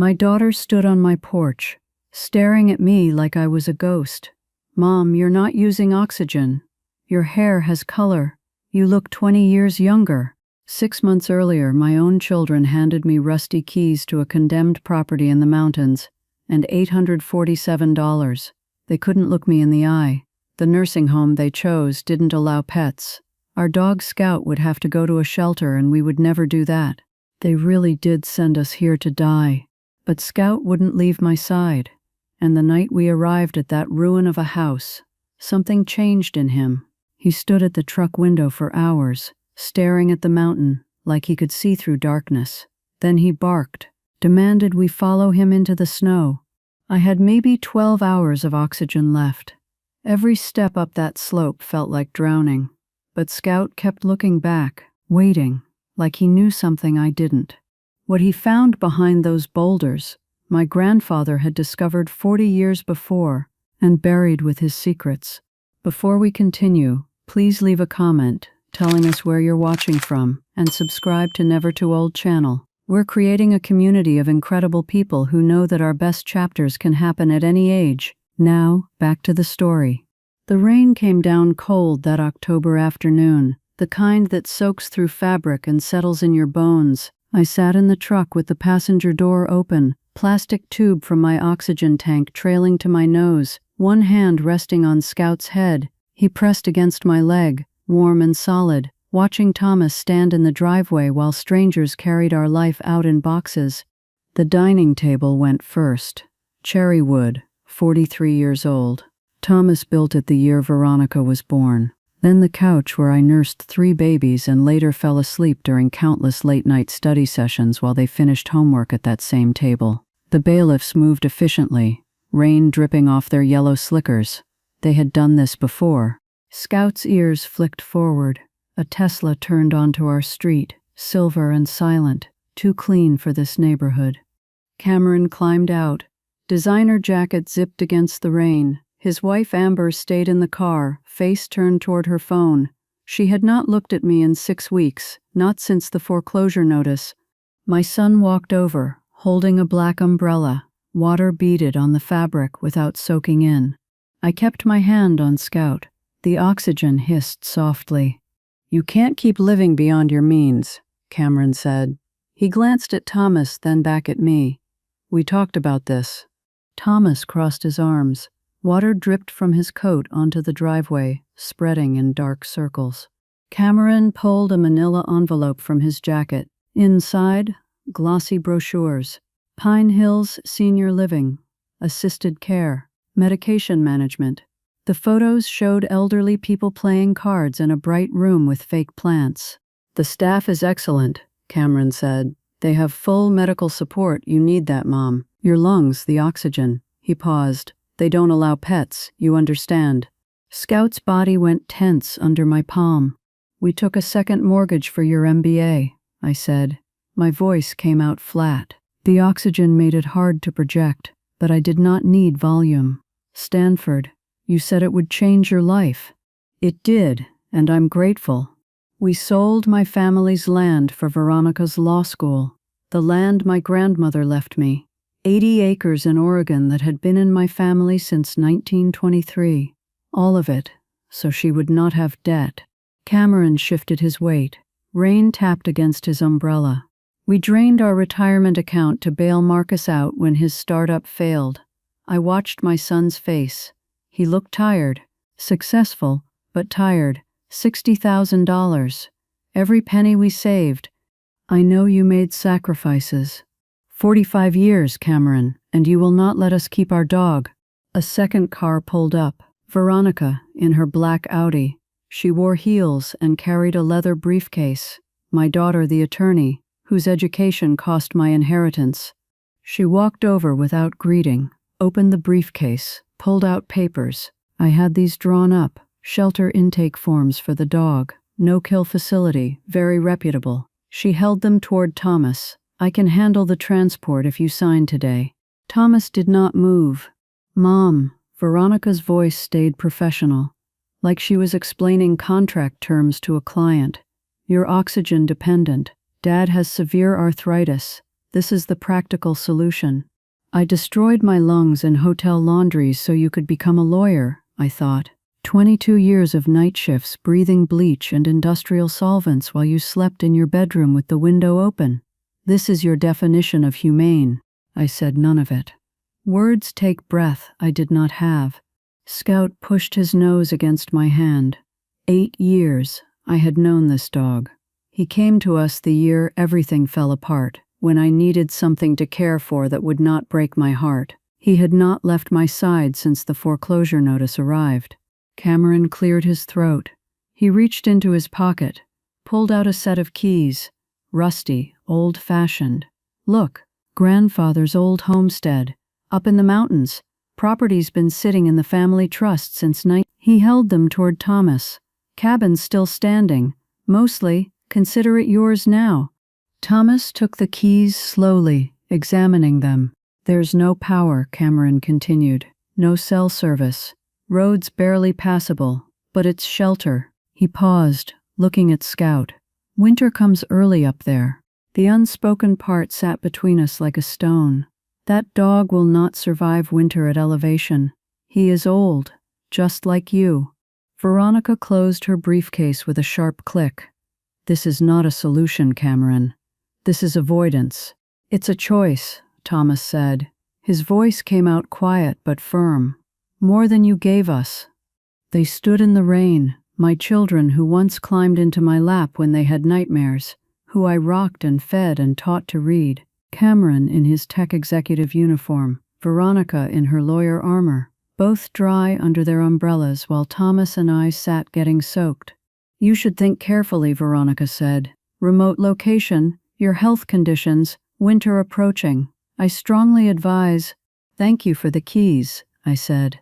My daughter stood on my porch, staring at me like I was a ghost. "Mom, you're not using oxygen. Your hair has color. You look 20 years younger." 6 months earlier, my own children handed me rusty keys to a condemned property in the mountains and $847. They couldn't look me in the eye. The nursing home they chose didn't allow pets. Our dog Scout would have to go to a shelter, and we would never do that. They really did send us here to die. But Scout wouldn't leave my side. And the night we arrived at that ruin of a house, something changed in him. He stood at the truck window for hours, staring at the mountain like he could see through darkness. Then he barked, demanded we follow him into the snow. I had maybe 12 hours of oxygen left. Every step up that slope felt like drowning. But Scout kept looking back, waiting, like he knew something I didn't. What he found behind those boulders, my grandfather had discovered 40 years before and buried with his secrets. Before we continue, please leave a comment telling us where you're watching from and subscribe to Never Too Old channel. We're creating a community of incredible people who know that our best chapters can happen at any age. Now, back to the story. The rain came down cold that October afternoon, the kind that soaks through fabric and settles in your bones. I sat in the truck with the passenger door open, plastic tube from my oxygen tank trailing to my nose, one hand resting on Scout's head. He pressed against my leg, warm and solid, watching Thomas stand in the driveway while strangers carried our life out in boxes. The dining table went first. Cherry wood, 43 years old. Thomas built it the year Veronica was born. Then the couch where I nursed 3 babies and later fell asleep during countless late-night study sessions while they finished homework at that same table. The bailiffs moved efficiently, rain dripping off their yellow slickers. They had done this before. Scout's ears flicked forward. A Tesla turned onto our street, silver and silent, too clean for this neighborhood. Cameron climbed out. Designer jacket zipped against the rain. His wife Amber stayed in the car, face turned toward her phone. She had not looked at me in 6 weeks, not since the foreclosure notice. My son walked over, holding a black umbrella, water beaded on the fabric without soaking in. I kept my hand on Scout. The oxygen hissed softly. "You can't keep living beyond your means," Cameron said. He glanced at Thomas, then back at me. "We talked about this." Thomas crossed his arms. Water dripped from his coat onto the driveway, spreading in dark circles. Cameron pulled a manila envelope from his jacket. Inside, glossy brochures. Pine Hills Senior Living, Assisted Care, Medication Management. The photos showed elderly people playing cards in a bright room with fake plants. "The staff is excellent," Cameron said. "They have full medical support. You need that, Mom. Your lungs, the oxygen." He paused. "They don't allow pets, you understand." Scout's body went tense under my palm. "We took a second mortgage for your MBA, I said. My voice came out flat. The oxygen made it hard to project, but I did not need volume. "Stanford, you said it would change your life." "It did, and I'm grateful." We sold my family's land for Veronica's law school, the land my grandmother left me. 80 acres in Oregon that had been in my family since 1923. All of it, so she would not have debt. Cameron shifted his weight. Rain tapped against his umbrella. We drained our retirement account to bail Marcus out when his startup failed. I watched my son's face. He looked tired, successful, but tired. $60,000. Every penny we saved. "I know you made sacrifices." 45 years, Cameron, and you will not let us keep our dog." A second car pulled up. Veronica, in her black Audi. She wore heels and carried a leather briefcase. My daughter, the attorney, whose education cost my inheritance. She walked over without greeting, opened the briefcase, pulled out papers. I had these drawn up. Shelter intake forms for the dog. No-kill facility, very reputable. She held them toward Thomas. "I can handle the transport if you sign today." Thomas did not move. "Mom," Veronica's voice stayed professional, like she was explaining contract terms to a client. "You're oxygen dependent. Dad has severe arthritis. This is the practical solution. I destroyed my lungs in hotel laundries so you could become a lawyer, I thought. 22 years of night shifts breathing bleach and industrial solvents while you slept in your bedroom with the window open. This is your definition of humane. I said none of it. Words take breath I did not have. Scout pushed his nose against my hand. 8 years I had known this dog. He came to us the year everything fell apart, when I needed something to care for that would not break my heart. He had not left my side since the foreclosure notice arrived. Cameron cleared his throat. He reached into his pocket, pulled out a set of keys, rusty, old-fashioned. Look, grandfather's old homestead, up in the mountains. Property's been sitting in the family trust since He held them toward Thomas. Cabin's still standing. Mostly, consider it yours now. Thomas took the keys slowly, examining them. There's no power, Cameron continued. No cell service. Roads barely passable, but it's shelter. He paused, looking at Scout. Winter comes early up there. The unspoken part sat between us like a stone. That dog will not survive winter at elevation. He is old, just like you. Veronica closed her briefcase with a sharp click. This is not a solution, Cameron. This is avoidance. It's a choice, Thomas said. His voice came out quiet but firm. More than you gave us. They stood in the rain, my children who once climbed into my lap when they had nightmares, who I rocked and fed and taught to read. Cameron in his tech executive uniform, Veronica in her lawyer armor, both dry under their umbrellas while Thomas and I sat getting soaked. You should think carefully, Veronica said. Remote location, your health conditions, winter approaching. I strongly advise. Thank you for the keys, I said.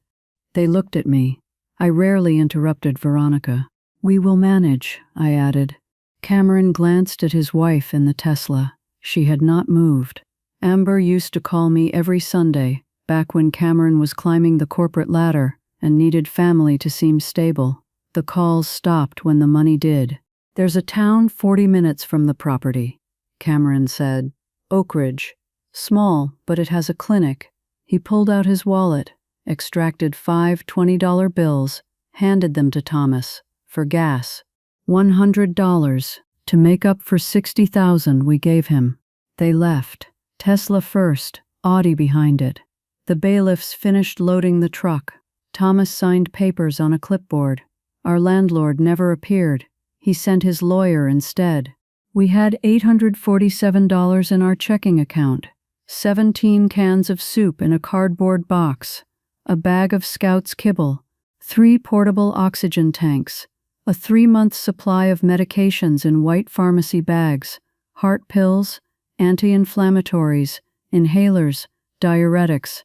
They looked at me. I rarely interrupted Veronica. We will manage, I added. Cameron glanced at his wife in the Tesla. She had not moved. Amber used to call me every Sunday, back when Cameron was climbing the corporate ladder and needed family to seem stable. The calls stopped when the money did. There's a town 40 minutes from the property, Cameron said. Oak Ridge. Small, but it has a clinic. He pulled out his wallet, extracted 5 $20 bills, handed them to Thomas. For gas. $100 to make up for $60,000 we gave him. They left. Tesla first, Audi behind it. The bailiffs finished loading the truck. Thomas signed papers on a clipboard. Our landlord never appeared. He sent his lawyer instead. We had $847 in our checking account. 17 cans of soup in a cardboard box. A bag of Scout's kibble. 3 portable oxygen tanks. A 3-month supply of medications in white pharmacy bags, heart pills, anti-inflammatories, inhalers, diuretics.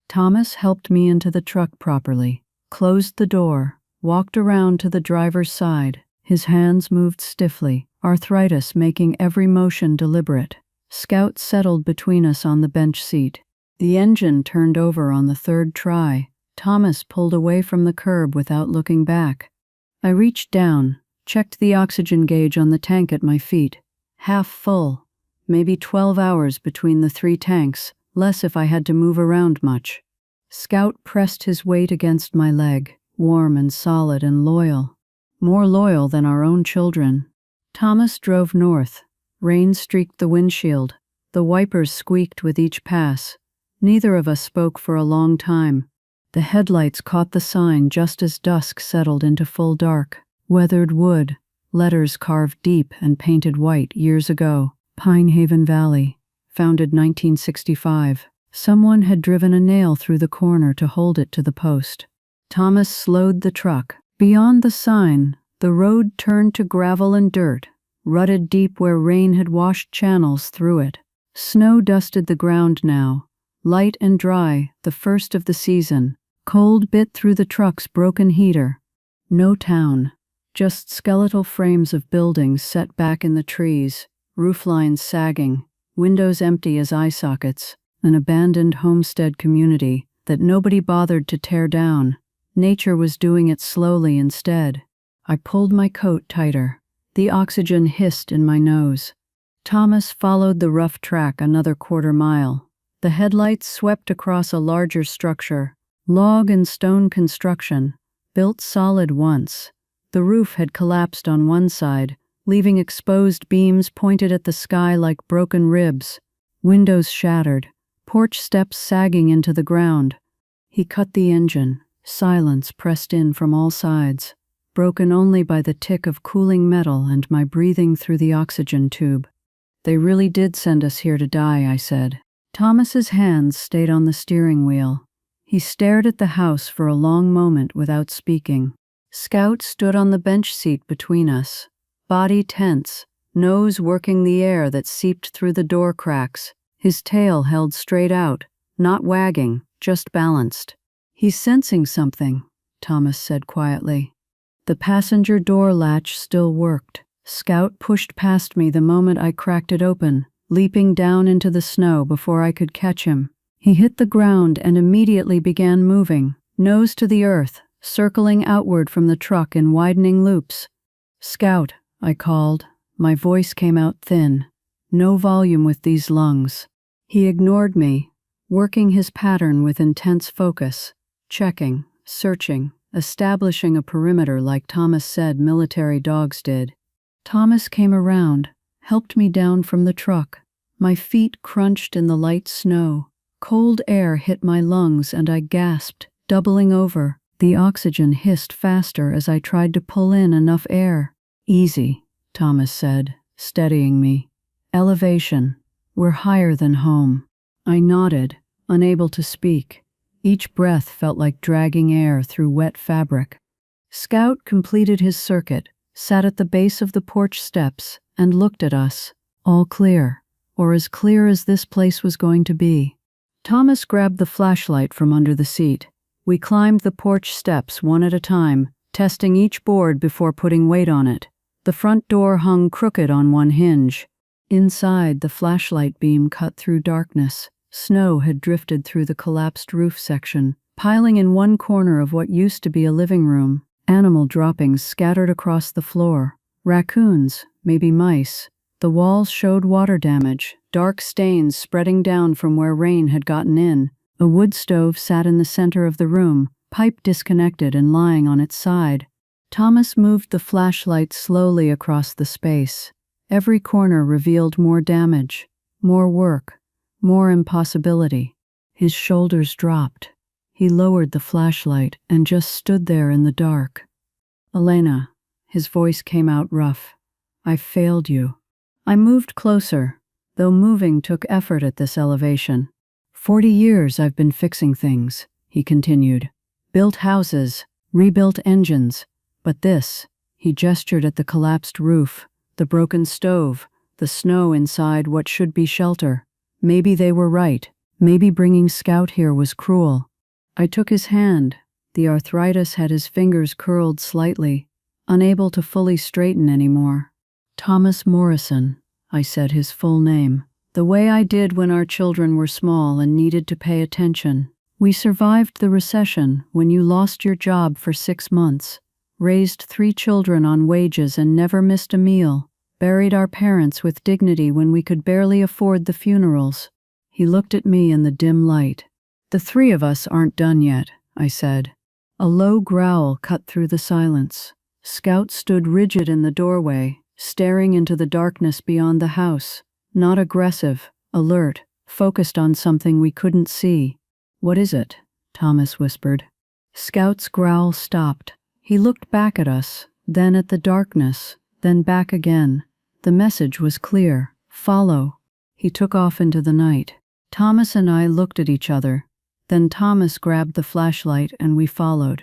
Thomas helped me into the truck properly, closed the door, walked around to the driver's side. His hands moved stiffly, arthritis making every motion deliberate. Scout settled between us on the bench seat. The engine turned over on the 3rd try. Thomas pulled away from the curb without looking back. I reached down, checked the oxygen gauge on the tank at my feet. Half full. Maybe 12 hours between the 3 tanks, less if I had to move around much. Scout pressed his weight against my leg, warm and solid and loyal. More loyal than our own children. Thomas drove north. Rain streaked the windshield. The wipers squeaked with each pass. Neither of us spoke for a long time. The headlights caught the sign just as dusk settled into full dark. Weathered wood, letters carved deep and painted white years ago. Pine Haven Valley, founded 1965. Someone had driven a nail through the corner to hold it to the post. Thomas slowed the truck. Beyond the sign, the road turned to gravel and dirt, rutted deep where rain had washed channels through it. Snow dusted the ground now, light and dry, the first of the season. Cold bit through the truck's broken heater. No town, just skeletal frames of buildings set back in the trees, rooflines sagging, windows empty as eye sockets, an abandoned homestead community that nobody bothered to tear down. Nature was doing it slowly instead. I pulled my coat tighter. The oxygen hissed in my nose. Thomas followed the rough track another quarter-mile. The headlights swept across a larger structure, log and stone construction, built solid once. The roof had collapsed on one side, leaving exposed beams pointed at the sky like broken ribs. Windows shattered, porch steps sagging into the ground. He cut the engine. Silence pressed in from all sides, broken only by the tick of cooling metal and my breathing through the oxygen tube. "They really did send us here to die," I said. Thomas's hands stayed on the steering wheel. He stared at the house for a long moment without speaking. Scout stood on the bench seat between us, body tense, nose working the air that seeped through the door cracks, his tail held straight out, not wagging, just balanced. "He's sensing something," Thomas said quietly. The passenger door latch still worked. Scout pushed past me the moment I cracked it open, leaping down into the snow before I could catch him. He hit the ground and immediately began moving, nose to the earth, circling outward from the truck in widening loops. "Scout," I called. My voice came out thin. No volume with these lungs. He ignored me, working his pattern with intense focus. Checking, searching, establishing a perimeter like Thomas said military dogs did. Thomas came around, helped me down from the truck. My feet crunched in the light snow. Cold air hit my lungs and I gasped, doubling over. The oxygen hissed faster as I tried to pull in enough air. "Easy," Thomas said, steadying me. "Elevation. We're higher than home." I nodded, unable to speak. Each breath felt like dragging air through wet fabric. Scout completed his circuit, sat at the base of the porch steps, and looked at us. All clear, or as clear as this place was going to be. Thomas grabbed the flashlight from under the seat. We climbed the porch steps one at a time, testing each board before putting weight on it. The front door hung crooked on one hinge. Inside, the flashlight beam cut through darkness. Snow had drifted through the collapsed roof section, piling in one corner of what used to be a living room. Animal droppings scattered across the floor. Raccoons, maybe mice. The walls showed water damage, dark stains spreading down from where rain had gotten in. A wood stove sat in the center of the room, pipe disconnected and lying on its side. Thomas moved the flashlight slowly across the space. Every corner revealed more damage, more work, more impossibility. His shoulders dropped. He lowered the flashlight and just stood there in the dark. "Elena," his voice came out rough. "I failed you." I moved closer, though moving took effort at this elevation. 40 years I've been fixing things," he continued. "Built houses, rebuilt engines. But this," he gestured at the collapsed roof, the broken stove, the snow inside what should be shelter. Maybe they were right. Maybe bringing Scout here was cruel. I took his hand. The arthritis had his fingers curled slightly, unable to fully straighten anymore. "Thomas Morrison," I said his full name, the way I did when our children were small and needed to pay attention. "We survived the recession when you lost your job for 6 months, raised 3 children on wages and never missed a meal. Buried our parents with dignity when we could barely afford the funerals." He looked at me in the dim light. "The 3 of us aren't done yet," I said. A low growl cut through the silence. Scout stood rigid in the doorway, staring into the darkness beyond the house. Not aggressive, alert, focused on something we couldn't see. "What is it?" Thomas whispered. Scout's growl stopped. He looked back at us, then at the darkness, then back again. The message was clear. "Follow." He took off into the night. Thomas and I looked at each other. Then Thomas grabbed the flashlight and we followed.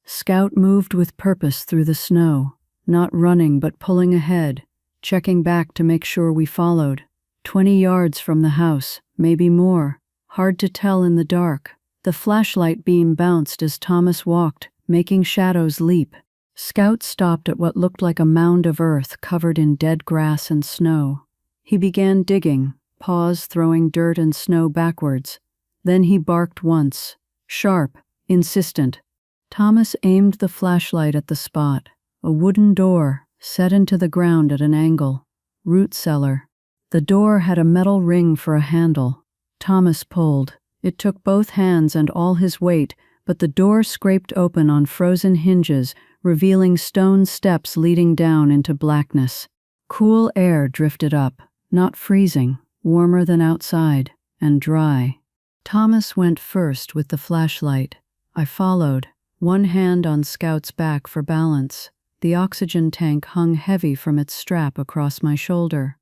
Scout moved with purpose through the snow, not running but pulling ahead, checking back to make sure we followed. 20 yards from the house, maybe more. Hard to tell in the dark. The flashlight beam bounced as Thomas walked, making shadows leap. Scout stopped at what looked like a mound of earth covered in dead grass and snow. He began digging, paws throwing dirt and snow backwards. Then he barked once, sharp, insistent. Thomas aimed the flashlight at the spot, a wooden door set into the ground at an angle. Root cellar. The door had a metal ring for a handle. Thomas pulled. It took both hands and all his weight, but the door scraped open on frozen hinges, revealing stone steps leading down into blackness. Cool air drifted up, not freezing, warmer than outside, and dry. Thomas went first with the flashlight. I followed, one hand on Scout's back for balance. The oxygen tank hung heavy from its strap across my shoulder.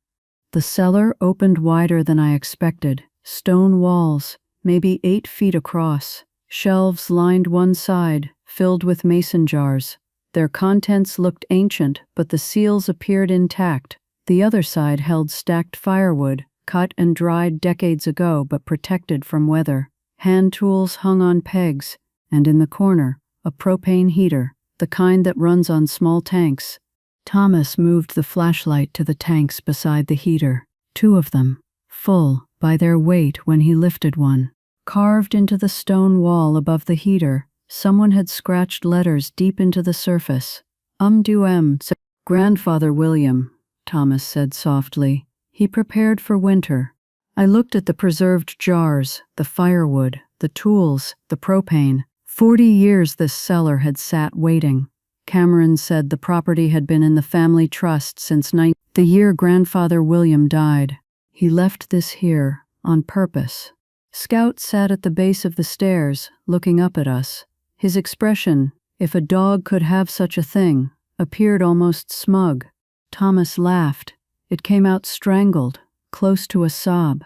The cellar opened wider than I expected. Stone walls, maybe 8 feet across. Shelves lined one side, filled with mason jars. Their contents looked ancient, but the seals appeared intact. The other side held stacked firewood, cut and dried decades ago but protected from weather. Hand tools hung on pegs, and in the corner, a propane heater, the kind that runs on small tanks. Thomas moved the flashlight to the tanks beside the heater, 2 of them, full by their weight when he lifted one. Carved into the stone wall above the heater, someone had scratched letters deep into the surface. Duem, Grandfather William, Thomas said softly. He prepared for winter. I looked at the preserved jars, the firewood, the tools, the propane. 40 years this cellar had sat waiting. Cameron said the property had been in the family trust since the year Grandfather William died. He left this here, on purpose. Scout sat at the base of the stairs, looking up at us. His expression, if a dog could have such a thing, appeared almost smug. Thomas laughed. It came out strangled, close to a sob.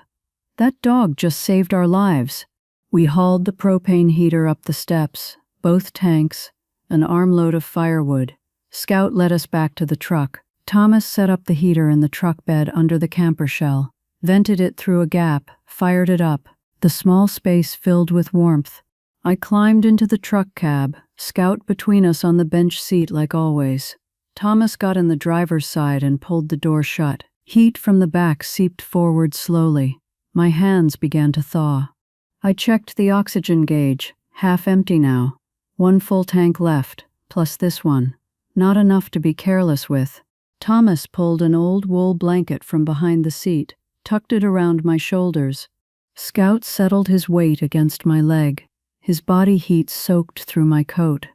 That dog just saved our lives. We hauled the propane heater up the steps, both tanks, an armload of firewood. Scout led us back to the truck. Thomas set up the heater in the truck bed under the camper shell, vented it through a gap, fired it up. The small space filled with warmth. I climbed into the truck cab, Scout between us on the bench seat like always. Thomas got in the driver's side and pulled the door shut. Heat from the back seeped forward slowly. My hands began to thaw. I checked the oxygen gauge, half empty now. 1 full tank left, plus this one. Not enough to be careless with. Thomas pulled an old wool blanket from behind the seat, tucked it around my shoulders. Scout settled his weight against my leg. His body heat soaked through my coat.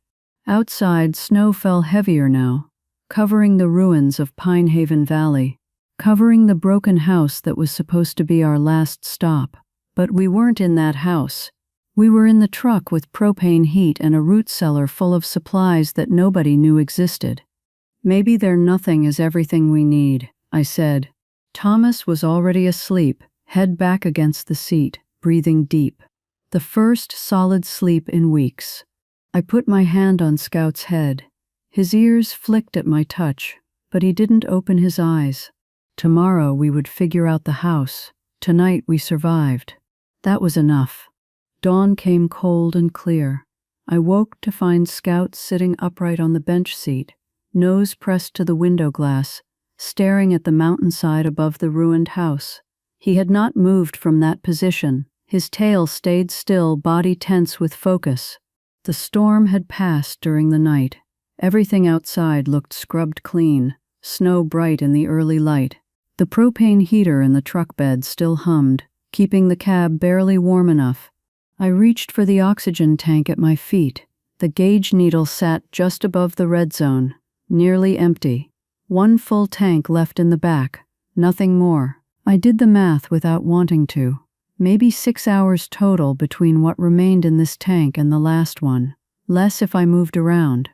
Outside, snow fell heavier now, covering the ruins of Pine Haven Valley, covering the broken house that was supposed to be our last stop. But we weren't in that house. We were in the truck with propane heat and a root cellar full of supplies that nobody knew existed. Maybe their nothing is everything we need, I said. Thomas was already asleep, head back against the seat, breathing deep. The first solid sleep in weeks. I put my hand on Scout's head. His ears flicked at my touch, but he didn't open his eyes. Tomorrow we would figure out the house. Tonight we survived. That was enough. Dawn came cold and clear. I woke to find Scout sitting upright on the bench seat, nose pressed to the window glass, staring at the mountainside above the ruined house. He had not moved from that position. His tail stayed still, body tense with focus. The storm had passed during the night. Everything outside looked scrubbed clean, snow bright in the early light. The propane heater in the truck bed still hummed, keeping the cab barely warm enough. I reached for the oxygen tank at my feet. The gauge needle sat just above the red zone, nearly empty. 1 full tank left in the back, nothing more. I did the math without wanting to. Maybe 6 hours total between what remained in this tank and the last one. Less if I moved around.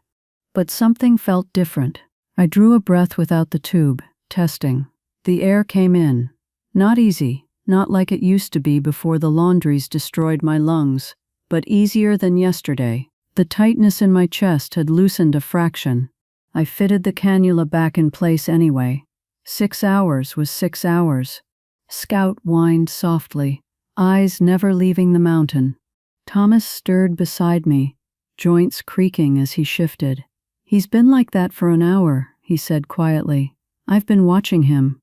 But something felt different. I drew a breath without the tube, testing. The air came in. Not easy, not like it used to be before the laundries destroyed my lungs, but easier than yesterday. The tightness in my chest had loosened a fraction. I fitted the cannula back in place anyway. 6 hours was 6 hours. Scout whined softly, eyes never leaving the mountain. Thomas stirred beside me, joints creaking as he shifted. He's been like that for an hour, he said quietly. I've been watching him.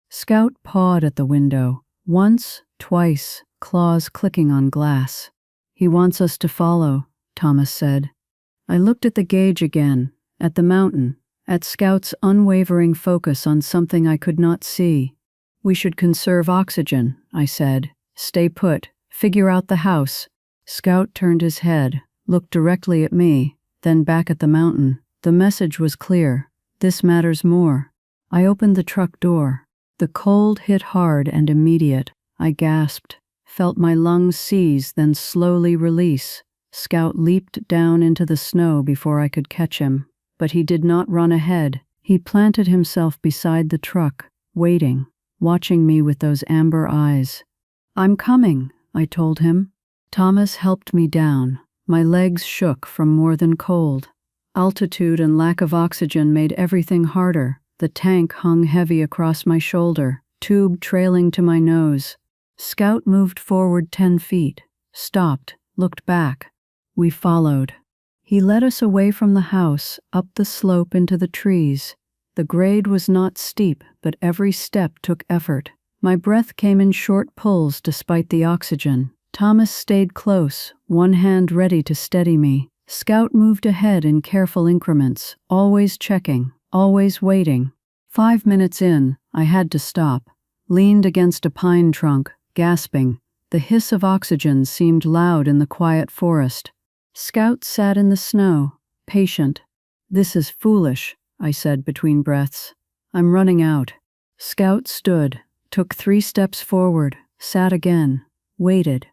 Scout pawed at the window, once, twice, claws clicking on glass. He wants us to follow, Thomas said. I looked at the gauge again, at the mountain, at Scout's unwavering focus on something I could not see. We should conserve oxygen, I said. Stay put. Figure out the house. Scout turned his head, looked directly at me, then back at the mountain. The message was clear. This matters more. I opened the truck door. The cold hit hard and immediate. I gasped, felt my lungs seize, then slowly release. Scout leaped down into the snow before I could catch him. But he did not run ahead. He planted himself beside the truck, waiting, watching me with those amber eyes. I'm coming, I told him. Thomas helped me down. My legs shook from more than cold. Altitude and lack of oxygen made everything harder. The tank hung heavy across my shoulder, tube trailing to my nose. Scout moved forward 10 feet, stopped, looked back. We followed. He led us away from the house, up the slope into the trees. The grade was not steep, but every step took effort. My breath came in short pulls despite the oxygen. Thomas stayed close, one hand ready to steady me. Scout moved ahead in careful increments, always checking, always waiting. 5 minutes in, I had to stop. Leaned against a pine trunk, gasping. The hiss of oxygen seemed loud in the quiet forest. Scout sat in the snow, patient. This is foolish, I said between breaths. I'm running out. Scout stood, took 3 steps forward, sat again, waited.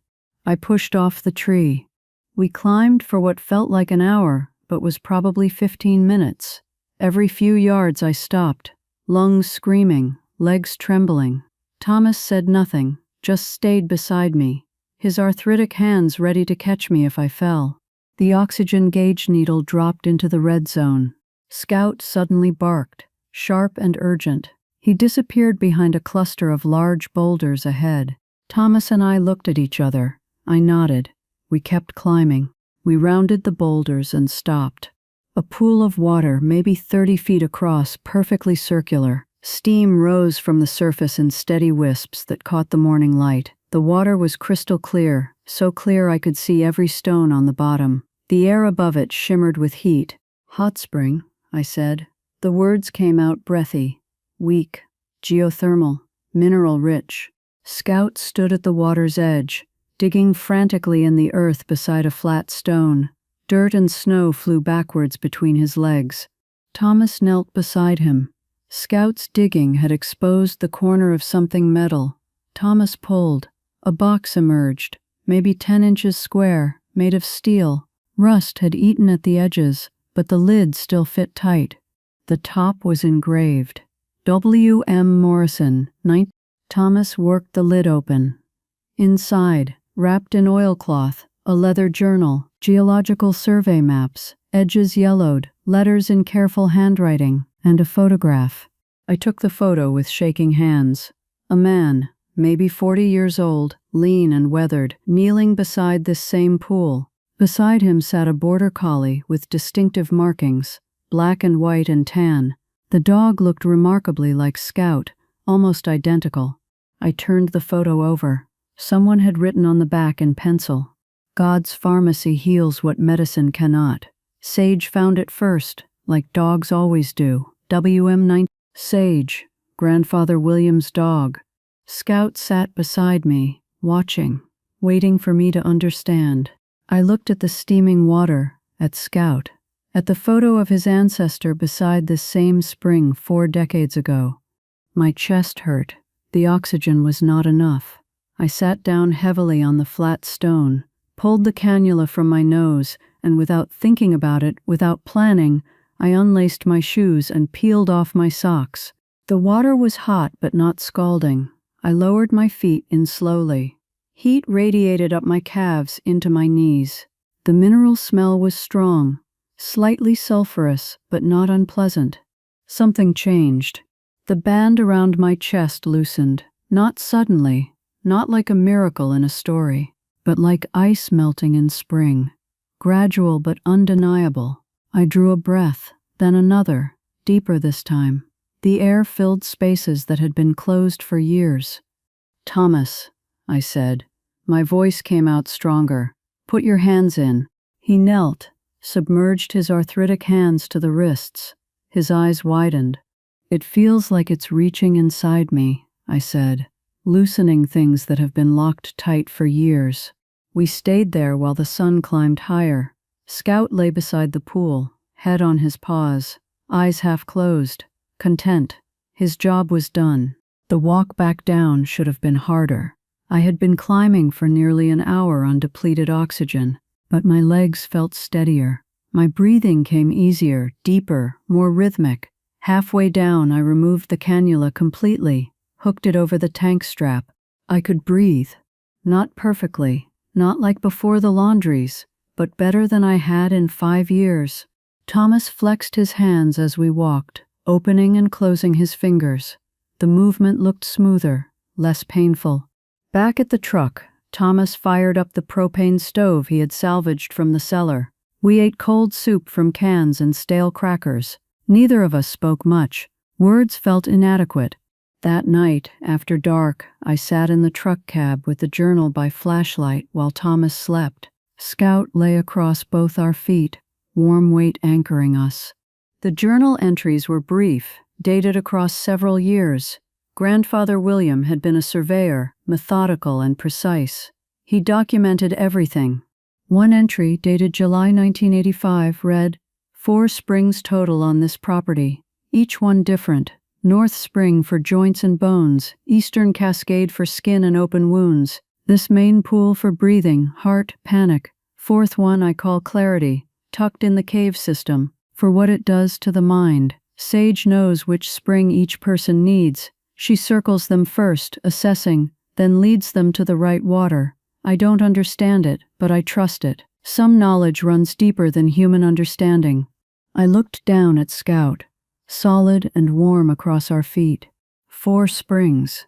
I pushed off the tree. We climbed for what felt like an hour, but was probably 15 minutes. Every few yards I stopped, lungs screaming, legs trembling. Thomas said nothing, just stayed beside me, his arthritic hands ready to catch me if I fell. The oxygen gauge needle dropped into the red zone. Scout suddenly barked, sharp and urgent. He disappeared behind a cluster of large boulders ahead. Thomas and I looked at each other. I nodded. We kept climbing. We rounded the boulders and stopped. A pool of water, maybe 30 feet across, perfectly circular. Steam rose from the surface in steady wisps that caught the morning light. The water was crystal clear, so clear I could see every stone on the bottom. The air above it shimmered with heat. Hot spring, I said. The words came out breathy, weak, geothermal, mineral-rich. Scout stood at the water's edge, digging frantically in the earth beside a flat stone. Dirt and snow flew backwards between his legs. Thomas knelt beside him. Scout's digging had exposed the corner of something metal. Thomas pulled. A box emerged, maybe 10 inches square, made of steel. Rust had eaten at the edges, but the lid still fit tight. The top was engraved. W. M. Morrison, 19. Thomas worked the lid open. Inside, wrapped in oilcloth, a leather journal, geological survey maps, edges yellowed, letters in careful handwriting, and a photograph. I took the photo with shaking hands. A man, maybe 40 years old, lean and weathered, kneeling beside this same pool. Beside him sat a border collie with distinctive markings, black and white and tan. The dog looked remarkably like Scout, almost identical. I turned the photo over. Someone had written on the back in pencil, "God's pharmacy heals what medicine cannot. Sage found it first, like dogs always do. WM9. Sage, Grandfather William's dog." Scout sat beside me, watching, waiting for me to understand. I looked at the steaming water, at Scout, at the photo of his ancestor beside this same spring 4 decades ago. My chest hurt. The oxygen was not enough. I sat down heavily on the flat stone, pulled the cannula from my nose, and without thinking about it, without planning, I unlaced my shoes and peeled off my socks. The water was hot but not scalding. I lowered my feet in slowly. Heat radiated up my calves into my knees. The mineral smell was strong, slightly sulfurous, but not unpleasant. Something changed. The band around my chest loosened, not suddenly, not like a miracle in a story, but like ice melting in spring. Gradual but undeniable. I drew a breath, then another, deeper this time. The air filled spaces that had been closed for years. "Thomas," I said. My voice came out stronger. "Put your hands in." He knelt, submerged his arthritic hands to the wrists. His eyes widened. "It feels like it's reaching inside me," I said, loosening things that have been locked tight for years. We stayed there while the sun climbed higher. Scout lay beside the pool, head on his paws, eyes half closed, content. His job was done. The walk back down should have been harder. I had been climbing for nearly an hour on depleted oxygen, but my legs felt steadier. My breathing came easier, deeper, more rhythmic. Halfway down, I removed the cannula completely, hooked it over the tank strap. I could breathe. Not perfectly, not like before the laundries, but better than I had in 5 years. Thomas flexed his hands as we walked, opening and closing his fingers. The movement looked smoother, less painful. Back at the truck, Thomas fired up the propane stove he had salvaged from the cellar. We ate cold soup from cans and stale crackers. Neither of us spoke much. Words felt inadequate. That night, after dark, I sat in the truck cab with the journal by flashlight while Thomas slept. Scout lay across both our feet, warm weight anchoring us. The journal entries were brief, dated across several years. Grandfather William had been a surveyor, methodical and precise. He documented everything. One entry, dated July 1985, read, 4 springs total on this property, each one different. North Spring for joints and bones, Eastern Cascade for skin and open wounds. This main pool for breathing, heart, panic. 4th one I call Clarity, tucked in the cave system, for what it does to the mind. Sage knows which spring each person needs. She circles them first, assessing, then leads them to the right water. I don't understand it, but I trust it. Some knowledge runs deeper than human understanding. I looked down at Scout, solid and warm across our feet. 4 springs.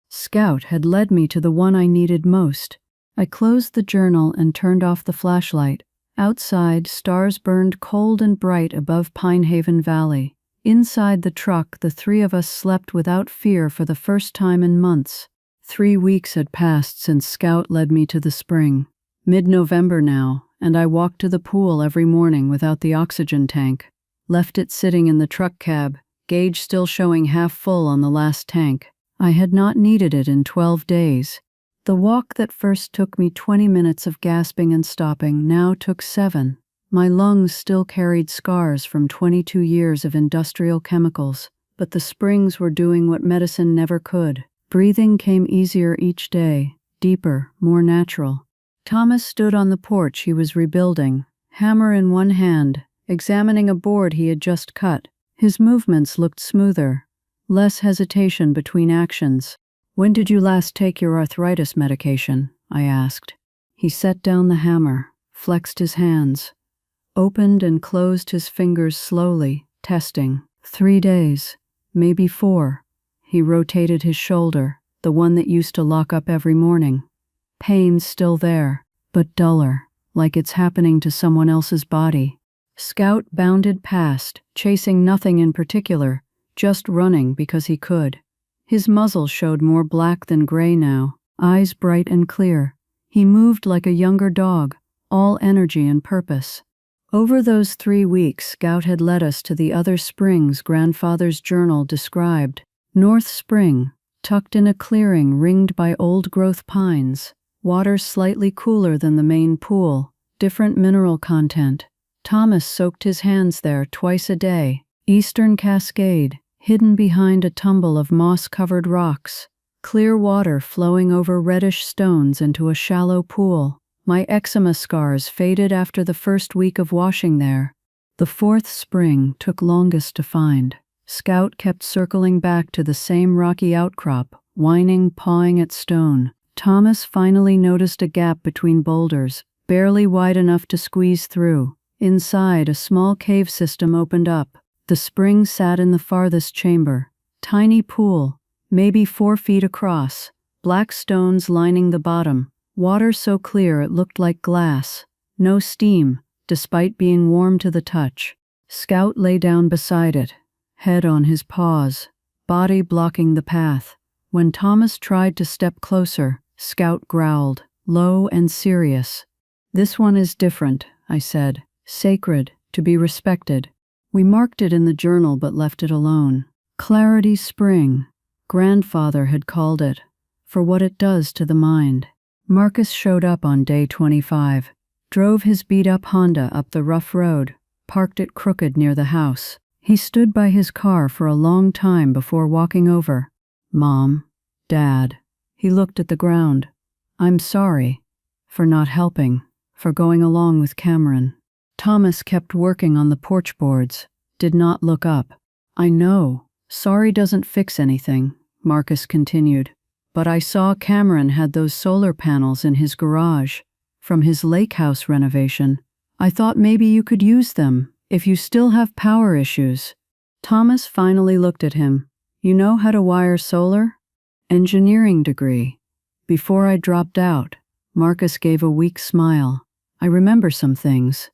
Scout had led me to the one I needed most. I closed the journal and turned off the flashlight. Outside, stars burned cold and bright above Pinehaven Valley. Inside the truck, the 3 of us slept without fear for the first time in months. 3 weeks had passed since Scout led me to the spring. Mid-November now, and I walked to the pool every morning without the oxygen tank. Left it sitting in the truck cab, gauge still showing half full on the last tank. I had not needed it in 12 days. The walk that first took me 20 minutes of gasping and stopping now took 7. My lungs still carried scars from 22 years of industrial chemicals, but the springs were doing what medicine never could. Breathing came easier each day, deeper, more natural. Thomas stood on the porch he was rebuilding, hammer in one hand, examining a board he had just cut. His movements looked smoother, less hesitation between actions. "When did you last take your arthritis medication?" I asked. He set down the hammer, flexed his hands, opened and closed his fingers slowly, testing. 3 days, maybe 4. He rotated his shoulder, the one that used to lock up every morning. Pain still there, but duller, like it's happening to someone else's body. Scout bounded past, chasing nothing in particular, just running because he could. His muzzle showed more black than gray now, eyes bright and clear. He moved like a younger dog, all energy and purpose. Over those 3 weeks, Scout had led us to the other springs Grandfather's journal described. North Spring, tucked in a clearing ringed by old-growth pines. Water slightly cooler than the main pool, different mineral content. Thomas soaked his hands there twice a day. Eastern Cascade, hidden behind a tumble of moss-covered rocks. Clear water flowing over reddish stones into a shallow pool. My eczema scars faded after the first week of washing there. The 4th spring took longest to find. Scout kept circling back to the same rocky outcrop, whining, pawing at stone. Thomas finally noticed a gap between boulders, barely wide enough to squeeze through. Inside, a small cave system opened up. The spring sat in the farthest chamber. Tiny pool, maybe 4 feet across, black stones lining the bottom. Water so clear it looked like glass. No steam, despite being warm to the touch. Scout lay down beside it, head on his paws, body blocking the path. When Thomas tried to step closer, Scout growled, low and serious. "This one is different," I said. "Sacred, to be respected." We marked it in the journal but left it alone. Clarity Spring, Grandfather had called it, for what it does to the mind. Marcus showed up on day 25, drove his beat-up Honda up the rough road, parked it crooked near the house. He stood by his car for a long time before walking over. "Mom, Dad." He looked at the ground. "I'm sorry. For not helping. For going along with Cameron." Thomas kept working on the porch boards, did not look up. "I know. Sorry doesn't fix anything," Marcus continued. "But I saw Cameron had those solar panels in his garage, from his lake house renovation. I thought maybe you could use them, if you still have power issues." Thomas finally looked at him. "You know how to wire solar?" "Engineering degree." Before I dropped out, Marcus gave a weak smile. "I remember some things."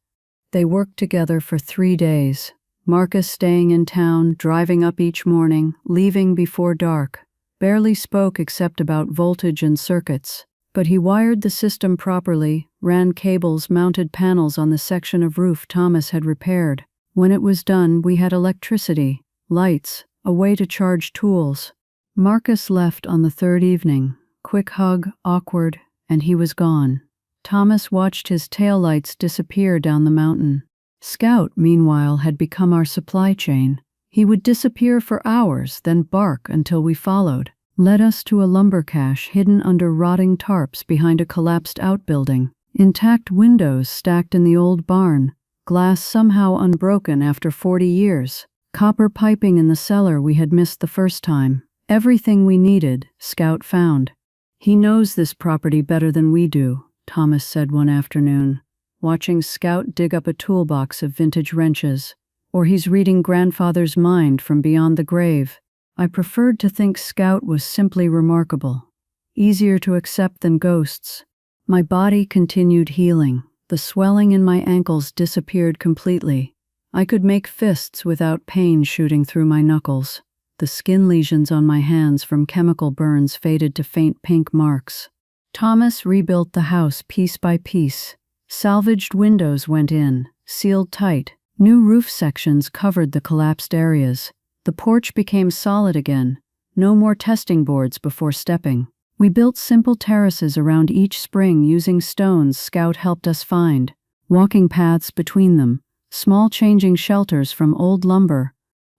They worked together for 3 days. Marcus staying in town, driving up each morning, leaving before dark. Barely spoke except about voltage and circuits. But he wired the system properly, ran cables, mounted panels on the section of roof Thomas had repaired. When it was done, we had electricity, lights, a way to charge tools. Marcus left on the 3rd evening. Quick hug, awkward, and he was gone. Thomas watched his taillights disappear down the mountain. Scout, meanwhile, had become our supply chain. He would disappear for hours, then bark until we followed. Led us to a lumber cache hidden under rotting tarps behind a collapsed outbuilding. Intact windows stacked in the old barn, glass somehow unbroken after 40 years. Copper piping in the cellar we had missed the first time. Everything we needed, Scout found. "He knows this property better than we do," Thomas said one afternoon, watching Scout dig up a toolbox of vintage wrenches. "Or he's reading Grandfather's mind from beyond the grave." I preferred to think Scout was simply remarkable, easier to accept than ghosts. My body continued healing. The swelling in my ankles disappeared completely. I could make fists without pain shooting through my knuckles. The skin lesions on my hands from chemical burns faded to faint pink marks. Thomas rebuilt the house piece by piece. Salvaged windows went in, sealed tight. New roof sections covered the collapsed areas. The porch became solid again. No more testing boards before stepping. We built simple terraces around each spring using stones Scout helped us find. Walking paths between them. Small changing shelters from old lumber.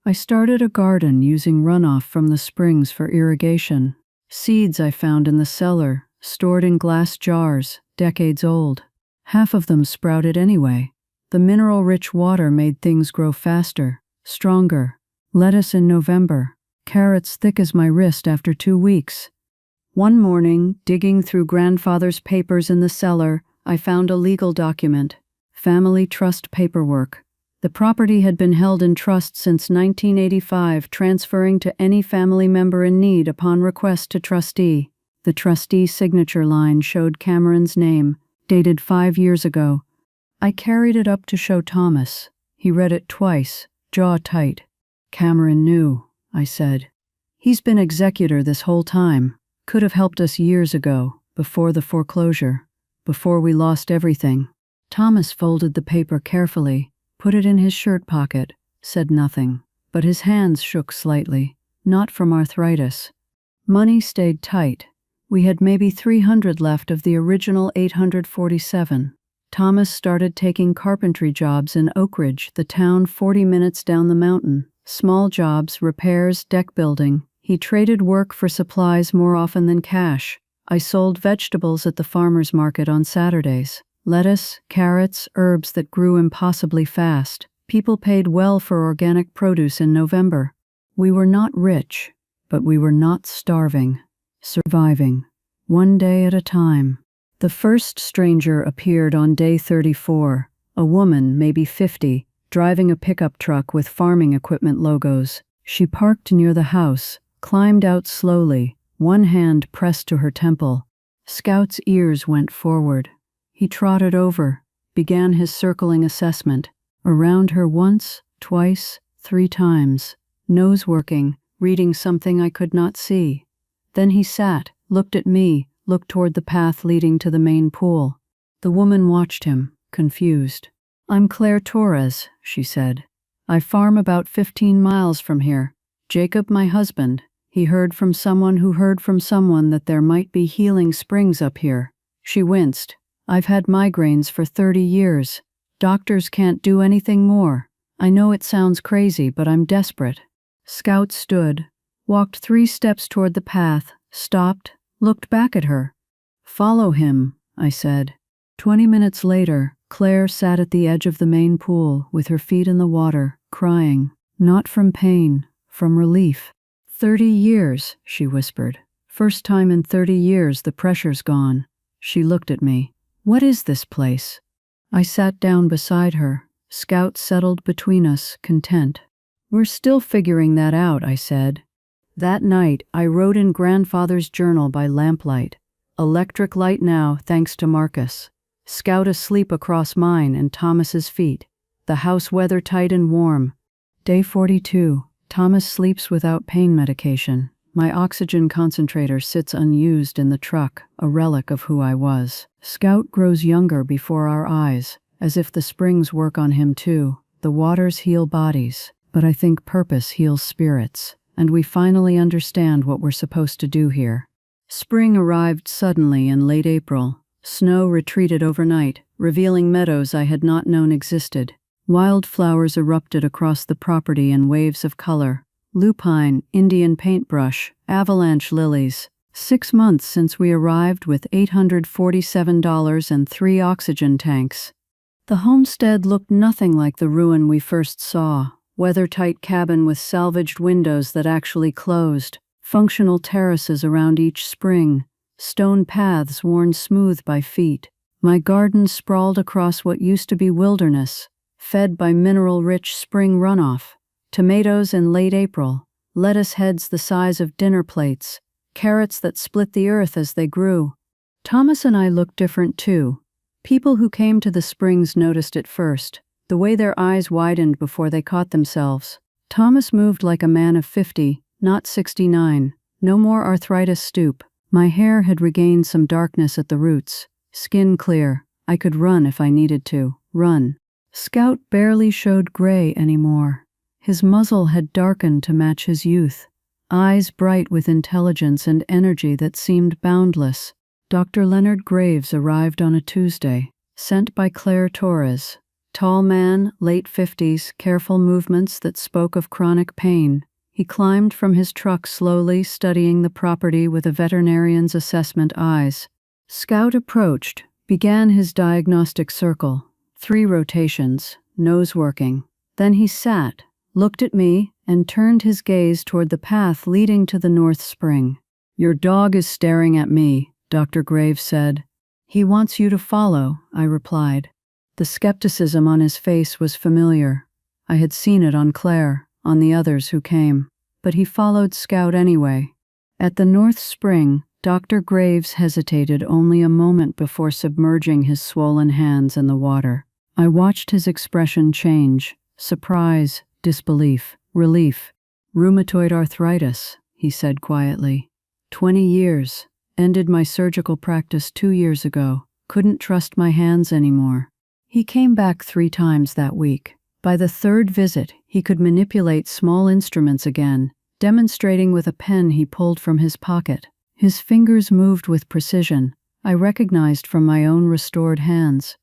I started a garden using runoff from the springs for irrigation. Seeds I found in the cellar, stored in glass jars, decades old. Half of them sprouted anyway. The mineral-rich water made things grow faster, stronger. Lettuce in November. Carrots thick as my wrist after 2 weeks. One morning, digging through Grandfather's papers in the cellar, I found a legal document. Family trust paperwork. The property had been held in trust since 1985, transferring to any family member in need upon request to trustee. The trustee signature line showed Cameron's name, dated 5 years ago. I carried it up to show Thomas. He read it twice, jaw tight. "Cameron knew," I said. "He's been executor this whole time. Could have helped us years ago, before the foreclosure, before we lost everything." Thomas folded the paper carefully, put it in his shirt pocket, said nothing, but his hands shook slightly, not from arthritis. Money stayed tight. We had maybe 300 left of the original 847. Thomas started taking carpentry jobs in Oak Ridge, the town 40 minutes down the mountain. Small jobs, repairs, deck building. He traded work for supplies more often than cash. I sold vegetables at the farmer's market on Saturdays. Lettuce, carrots, herbs that grew impossibly fast. People paid well for organic produce in November. We were not rich, but we were not starving. Surviving. One day at a time. The first stranger appeared on day 34, a woman, maybe 50, driving a pickup truck with farming equipment logos. She parked near the house, climbed out slowly, one hand pressed to her temple. Scout's ears went forward. He trotted over, began his circling assessment. Around her once, twice, 3 times. Nose working, reading something I could not see. Then he sat, looked at me, looked toward the path leading to the main pool. The woman watched him, confused. "I'm Claire Torres," she said. "I farm about 15 miles from here. Jacob, my husband, He heard from someone who heard from someone that there might be healing springs up here. She winced. I've had migraines for 30 years. Doctors can't do anything more. I know it sounds crazy, but I'm desperate. Scout stood, walked 3 steps toward the path, stopped, looked back at her. Follow him, I said. 20 minutes later, Claire sat at the edge of the main pool with her feet in the water, crying. Not from pain, from relief. 30 years, she whispered. First time in 30 years the pressure's gone. She looked at me. What is this place? I sat down beside her. Scout settled between us, content. We're still figuring that out, I said. That night, I wrote in grandfather's journal by lamplight. Electric light now, thanks to Marcus. Scout asleep across mine and Thomas's feet. The house weather-tight and warm. Day 42. Thomas sleeps without pain medication. My oxygen concentrator sits unused in the truck, a relic of who I was. Scout grows younger before our eyes, as if the springs work on him too. The waters heal bodies, but I think purpose heals spirits, and we finally understand what we're supposed to do here. Spring arrived suddenly in late April. Snow retreated overnight, revealing meadows I had not known existed. Wildflowers erupted across the property in waves of color. Lupine, Indian paintbrush, avalanche lilies. 6 months since we arrived with $847 and 3 oxygen tanks. The homestead looked nothing like the ruin we first saw. Weather-tight cabin with salvaged windows that actually closed. Functional terraces around each spring. Stone paths worn smooth by feet. My garden sprawled across what used to be wilderness, fed by mineral-rich spring runoff. Tomatoes in late April, lettuce heads the size of dinner plates, carrots that split the earth as they grew. Thomas and I looked different too. People who came to the springs noticed it first, the way their eyes widened before they caught themselves. Thomas moved like a man of 50, not 69. No more arthritis stoop. My hair had regained some darkness at the roots. Skin clear. I could run if I needed to. Run. Scout barely showed gray anymore. His muzzle had darkened to match his youth. Eyes bright with intelligence and energy that seemed boundless. Dr. Leonard Graves arrived on a Tuesday, sent by Claire Torres. Tall man, late 50s, careful movements that spoke of chronic pain. He climbed from his truck slowly, studying the property with a veterinarian's assessment eyes. Scout approached, began his diagnostic circle. 3 rotations, nose working. Then he sat, looked at me, and turned his gaze toward the path leading to the North Spring. Your dog is staring at me, Dr. Graves said. He wants you to follow, I replied. The skepticism on his face was familiar. I had seen it on Claire, on the others who came. But he followed Scout anyway. At the North Spring, Dr. Graves hesitated only a moment before submerging his swollen hands in the water. I watched his expression change. Surprise, disbelief, relief. Rheumatoid arthritis, he said quietly. 20 years. Ended my surgical practice 2 years ago. Couldn't trust my hands anymore. He came back 3 times that week. By the 3rd visit, he could manipulate small instruments again, demonstrating with a pen he pulled from his pocket. His fingers moved with precision, I recognized from my own restored hands.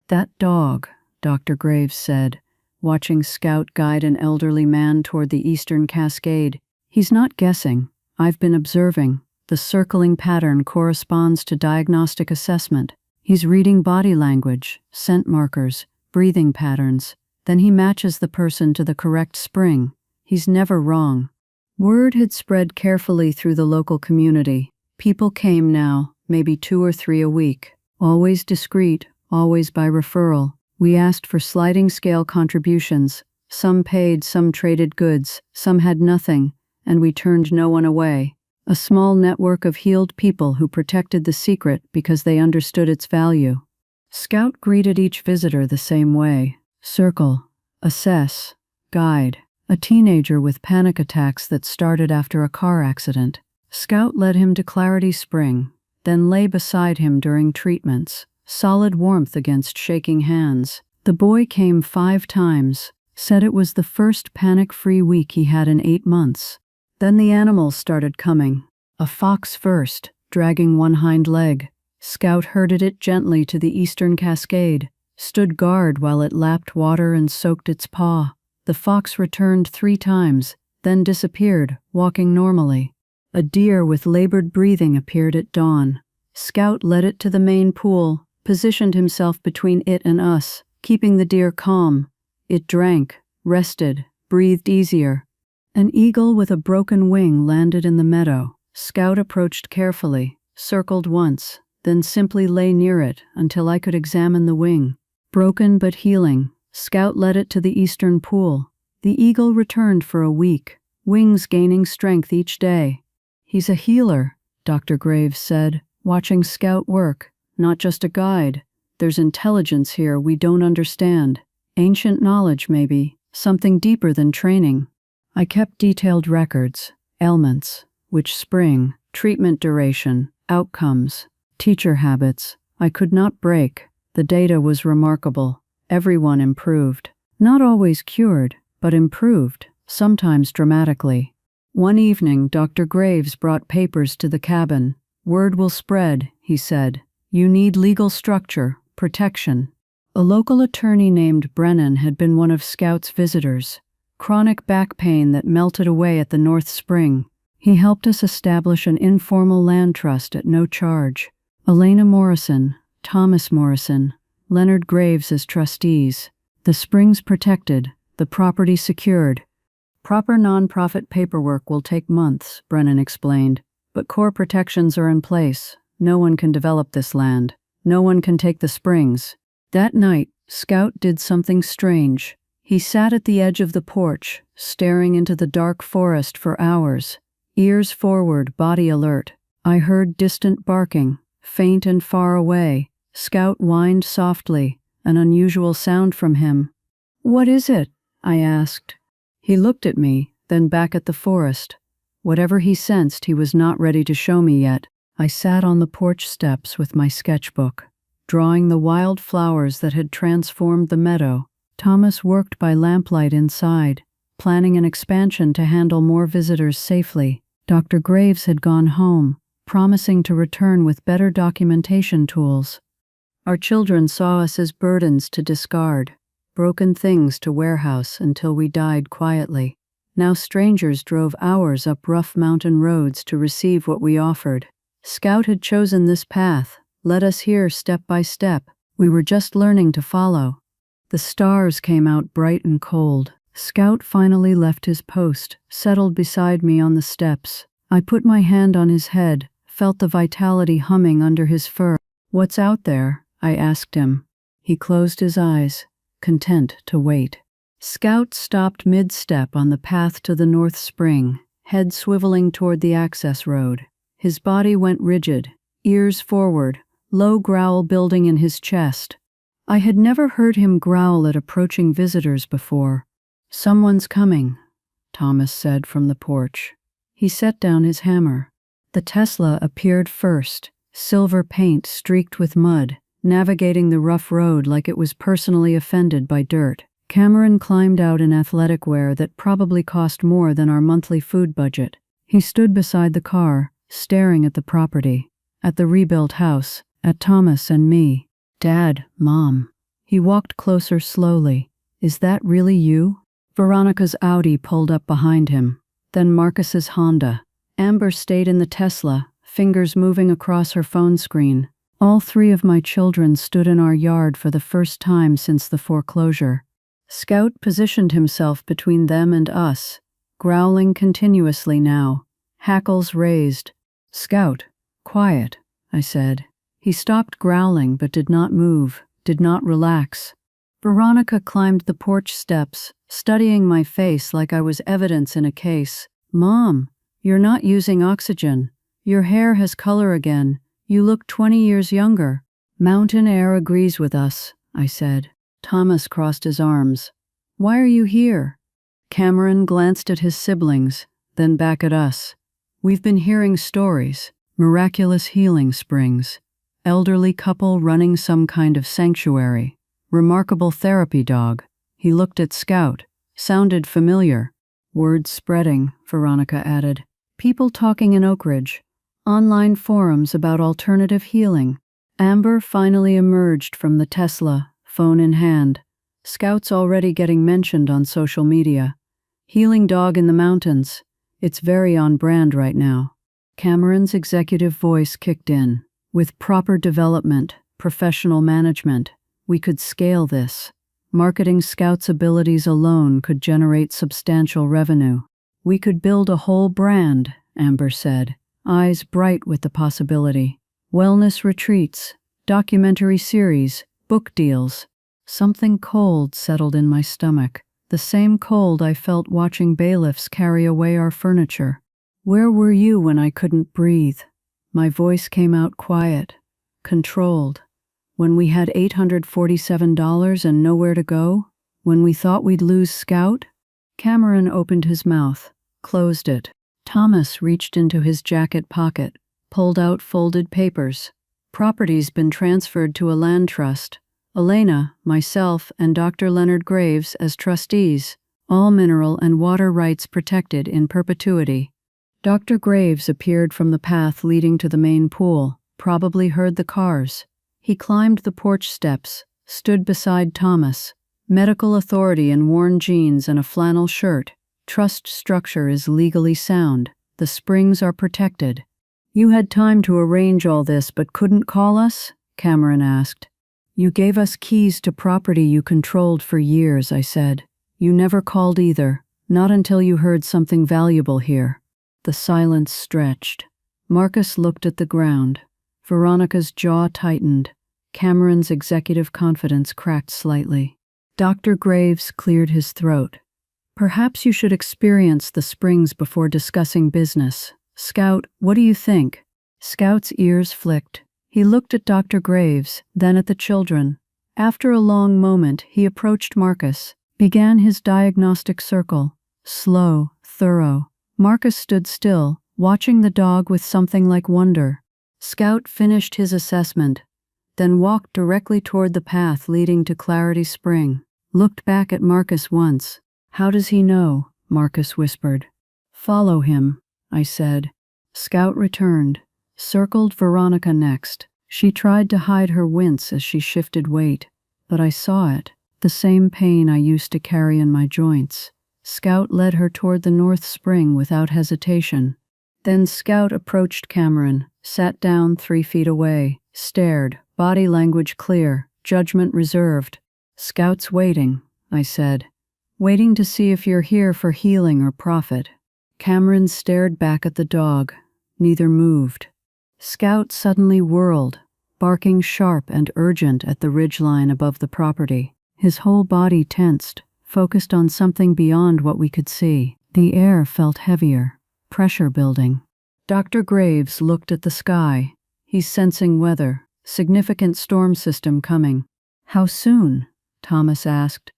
That dog, Dr. Graves said, watching Scout guide an elderly man toward the eastern cascade. He's not guessing. I've been observing. The circling pattern corresponds to diagnostic assessment. He's reading body language, scent markers, breathing patterns. Then he matches the person to the correct spring. He's never wrong. Word had spread carefully through the local community. People came now, maybe 2 or 3 a week. Always discreet, always by referral. We asked for sliding scale contributions. Some paid, some traded goods, some had nothing, and we turned no one away. A small network of healed people who protected the secret because they understood its value. Scout greeted each visitor the same way. Circle, assess, guide. A teenager with panic attacks that started after a car accident. Scout led him to Clarity Spring, then lay beside him during treatments. Solid warmth against shaking hands. The boy came 5 times, said it was the first panic-free week he had in 8 months. Then the animals started coming. A fox first, dragging one hind leg. Scout herded it gently to the eastern cascade, stood guard while it lapped water and soaked its paw. The fox returned 3 times, then disappeared, walking normally. A deer with labored breathing appeared at dawn. Scout led it to the main pool, positioned himself between it and us, keeping the deer calm. It drank, rested, breathed easier. An eagle with a broken wing landed in the meadow. Scout approached carefully, circled once, then simply lay near it until I could examine the wing. Broken but healing, Scout led it to the eastern pool. The eagle returned for a week, wings gaining strength each day. "He's a healer," Dr. Graves said, watching Scout work, "not just a guide. There's intelligence here we don't understand. Ancient knowledge, maybe, something deeper than training." I kept detailed records, ailments, which spring, treatment duration, outcomes, teacher habits. I could not break. The data was remarkable. Everyone improved. Not always cured, but improved, sometimes dramatically. One evening, Dr. Graves brought papers to the cabin. "Word will spread," he said. "You need legal structure, protection." A local attorney named Brennan had been one of Scout's visitors. Chronic back pain that melted away at the North Spring. He helped us establish an informal land trust at no charge. Elena Morrison, Thomas Morrison, Leonard Graves as trustees. The springs protected, the property secured. "Proper nonprofit paperwork will take months," Brennan explained, "but core protections are in place. No one can develop this land. No one can take the springs." That night, Scout did something strange. He sat at the edge of the porch, staring into the dark forest for hours. Ears forward, body alert. I heard distant barking, faint and far away. Scout whined softly, an unusual sound from him. "What is it?" I asked. He looked at me, then back at the forest. Whatever he sensed, he was not ready to show me yet. I sat on the porch steps with my sketchbook, drawing the wild flowers that had transformed the meadow. Thomas worked by lamplight inside, planning an expansion to handle more visitors safely. Dr. Graves had gone home, promising to return with better documentation tools. Our children saw us as burdens to discard, broken things to warehouse until we died quietly. Now strangers drove hours up rough mountain roads to receive what we offered. Scout had chosen this path, led us here step by step. We were just learning to follow. The stars came out bright and cold. Scout finally left his post, settled beside me on the steps. I put my hand on his head, felt the vitality humming under his fur. "What's out there?" I asked him. He closed his eyes, content to wait. Scout stopped mid-step on the path to the North Spring, head swiveling toward the access road. His body went rigid, ears forward, low growl building in his chest. I had never heard him growl at approaching visitors before. "Someone's coming," Thomas said from the porch. He set down his hammer. The Tesla appeared first, silver paint streaked with mud, navigating the rough road like it was personally offended by dirt. Cameron climbed out in athletic wear that probably cost more than our monthly food budget. He stood beside the car, staring at the property, at the rebuilt house, at Thomas and me. "Dad, Mom." He walked closer slowly. "Is that really you?" Veronica's Audi pulled up behind him, then Marcus's Honda. Amber stayed in the Tesla, fingers moving across her phone screen. All 3 of my children stood in our yard for the first time since the foreclosure. Scout positioned himself between them and us, growling continuously now, hackles raised. "Scout, quiet," I said. He stopped growling but did not move, did not relax. Veronica climbed the porch steps, studying my face like I was evidence in a case. "Mom, you're not using oxygen. Your hair has color again. You look 20 years younger." "Mountain air agrees with us," I said. Thomas crossed his arms. "Why are you here?" Cameron glanced at his siblings, then back at us. "We've been hearing stories, miraculous healing springs, elderly couple running some kind of sanctuary, remarkable therapy dog." He looked at Scout, sounded familiar. Word spreading, Veronica added. People talking in Oak Ridge. Online forums about alternative healing. Amber finally emerged from the Tesla, phone in hand. Scouts already getting mentioned on social media. Healing dog in the mountains. It's very on brand right now. Cameron's executive voice kicked in. With proper development, professional management, we could scale this. Marketing Scout's abilities alone could generate substantial revenue. We could build a whole brand, Amber said, eyes bright with the possibility. Wellness retreats, documentary series, book deals. Something cold settled in my stomach, the same cold I felt watching bailiffs carry away our furniture. Where were you when I couldn't breathe? My voice came out quiet, controlled. When we had $847 and nowhere to go? When we thought we'd lose Scout? Cameron opened his mouth, closed it. Thomas reached into his jacket pocket, pulled out folded papers. Property's been transferred to a land trust. Elena, myself, and Dr. Leonard Graves as trustees, all mineral and water rights protected in perpetuity. Dr. Graves appeared from the path leading to the main pool, probably heard the cars. He climbed the porch steps, stood beside Thomas. Medical authority in worn jeans and a flannel shirt. Trust structure is legally sound. The springs are protected. You had time to arrange all this but couldn't call us? Cameron asked. You gave us keys to property you controlled for years, I said. You never called either, not until you heard something valuable here. The silence stretched. Marcus looked at the ground. Veronica's jaw tightened. Cameron's executive confidence cracked slightly. Dr. Graves cleared his throat. Perhaps you should experience the springs before discussing business. Scout, what do you think? Scout's ears flicked. He looked at Dr. Graves, then at the children. After a long moment, he approached Marcus, began his diagnostic circle. Slow, thorough. Marcus stood still, watching the dog with something like wonder. Scout finished his assessment, then walked directly toward the path leading to Clarity Spring. Looked back at Marcus once. How does he know? Marcus whispered. Follow him, I said. Scout returned, circled Veronica next. She tried to hide her wince as she shifted weight, but I saw it, the same pain I used to carry in my joints. Scout led her toward the North Spring without hesitation. Then Scout approached Cameron, sat down 3 feet away, stared, body language clear, judgment reserved. Scout's waiting, I said. Waiting to see if you're here for healing or profit. Cameron stared back at the dog. Neither moved. Scout suddenly whirled, barking sharp and urgent at the ridgeline above the property. His whole body tensed, focused on something beyond what we could see. The air felt heavier, pressure building. Dr. Graves looked at the sky. He's sensing weather, significant storm system coming. How soon? Thomas asked.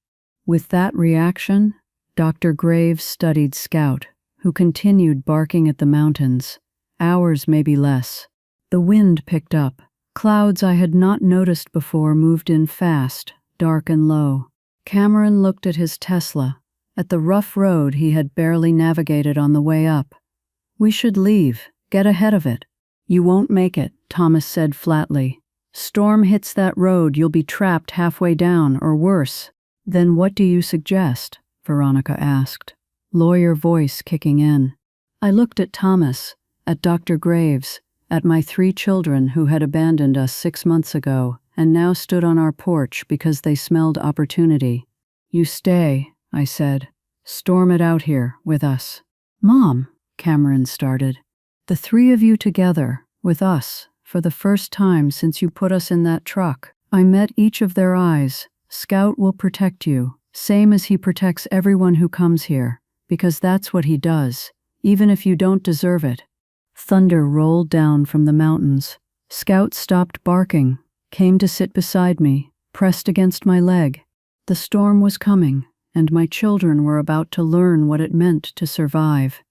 With that reaction, Dr. Graves studied Scout, who continued barking at the mountains. Hours, maybe less. The wind picked up. Clouds I had not noticed before moved in fast, dark and low. Cameron looked at his Tesla, at the rough road he had barely navigated on the way up. We should leave, get ahead of it. You won't make it, Thomas said flatly. Storm hits that road, you'll be trapped halfway down, or worse. Then what do you suggest? Veronica asked, lawyer voice kicking in. I looked at Thomas, at Dr. Graves, at my 3 children who had abandoned us 6 months ago and now stood on our porch because they smelled opportunity. You stay, I said. Storm it out here, with us. Mom, Cameron started. The 3 of you together, with us, for the first time since you put us in that truck. I met each of their eyes. Scout will protect you, same as he protects everyone who comes here, because that's what he does, even if you don't deserve it. Thunder rolled down from the mountains. Scout stopped barking, came to sit beside me, pressed against my leg. The storm was coming, and my children were about to learn what it meant to survive.